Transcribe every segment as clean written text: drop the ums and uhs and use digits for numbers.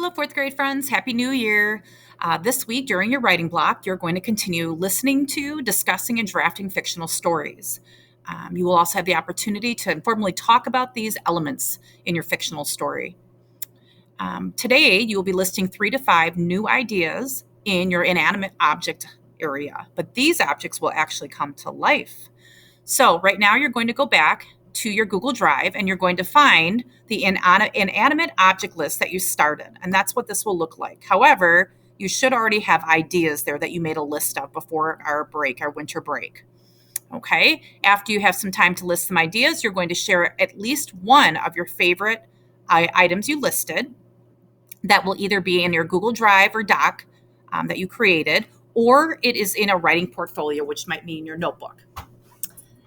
Hello, fourth grade friends. Happy New Year. This week, during your writing block, you're going to continue listening to, discussing, and drafting fictional stories. You will also have the opportunity to informally talk about these elements in your fictional story. Today, you will be listing 3 to 5 new ideas in your inanimate object area, but these objects will actually come to life. So right now you're going to go back to your Google Drive and you're going to find the inanimate object list that you started. And that's what this will look like. However, you should already have ideas there that you made a list of before our break, our winter break. Okay. After you have some time to list some ideas, you're going to share at least one of your favorite items you listed that will either be in your Google Drive or Doc that you created, or it is in a writing portfolio, which might mean your notebook.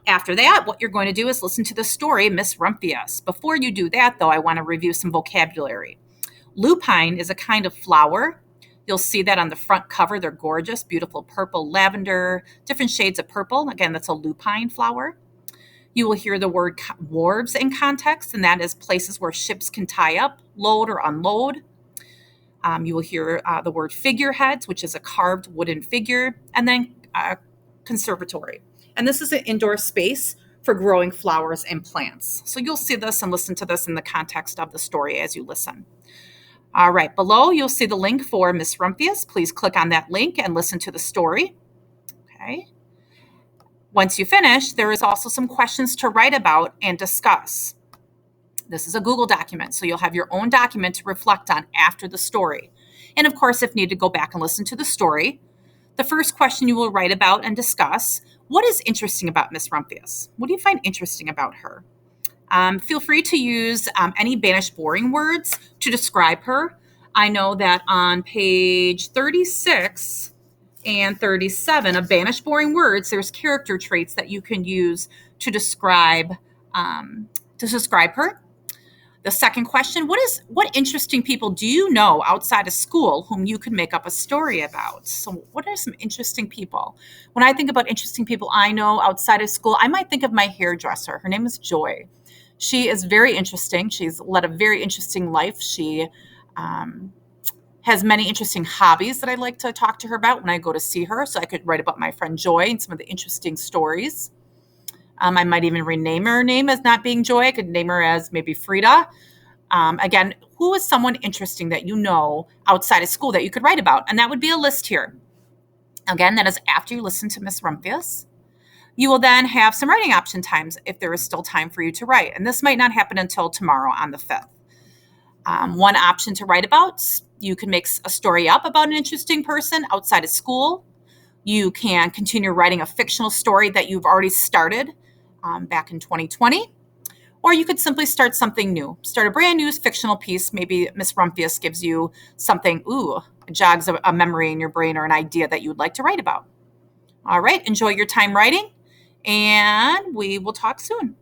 After that, what you're going to do is listen to the story, Miss Rumphius. Before you do that, though, I want to review some vocabulary. Lupine is a kind of flower. You'll see that on the front cover. They're gorgeous, beautiful purple, lavender, different shades of purple. Again, that's a lupine flower. You will hear the word wharves in context, and that is places where ships can tie up, load, or unload. You will hear the word figureheads, which is a carved wooden figure, and then conservatory. And this is an indoor space for growing flowers and plants. So you'll see this and listen to this in the context of the story as you listen. All right, below you'll see the link for Miss Rumphius. Please click on that link and listen to the story. Okay. Once you finish, there is also some questions to write about and discuss. This is a Google document, so you'll have your own document to reflect on after the story. And of course, if needed, go back and listen to the story. The first question you will write about and discuss: what is interesting about Miss Rumphius? What do you find interesting about her? Feel free to use any banished boring words to describe her. I know that on page 36 and 37 of banished boring words, there's character traits that you can use to describe her. The second question: what interesting people do you know outside of school whom you could make up a story about? So what are some interesting people? When I think about interesting people I know outside of school, I might think of my hairdresser. Her name is Joy. She is very interesting. She's led a very interesting life. She has many interesting hobbies that I like to talk to her about when I go to see her. So I could write about my friend Joy and some of the interesting stories. I might even rename her name as not being Joy. I could name her as maybe Frida. Again, who is someone interesting that you know outside of school that you could write about? And that would be a list here. Again, that is after you listen to Miss Rumphius. You will then have some writing option times if there is still time for you to write. And this might not happen until tomorrow on the 5th. One option to write about: you can make a story up about an interesting person outside of school. You can continue writing a fictional story that you've already started back in 2020, or you could simply start something new. Start a brand new fictional piece. Maybe Miss Rumphius gives you something, jogs a memory in your brain or an idea that you would like to write about. All right, enjoy your time writing, and we will talk soon.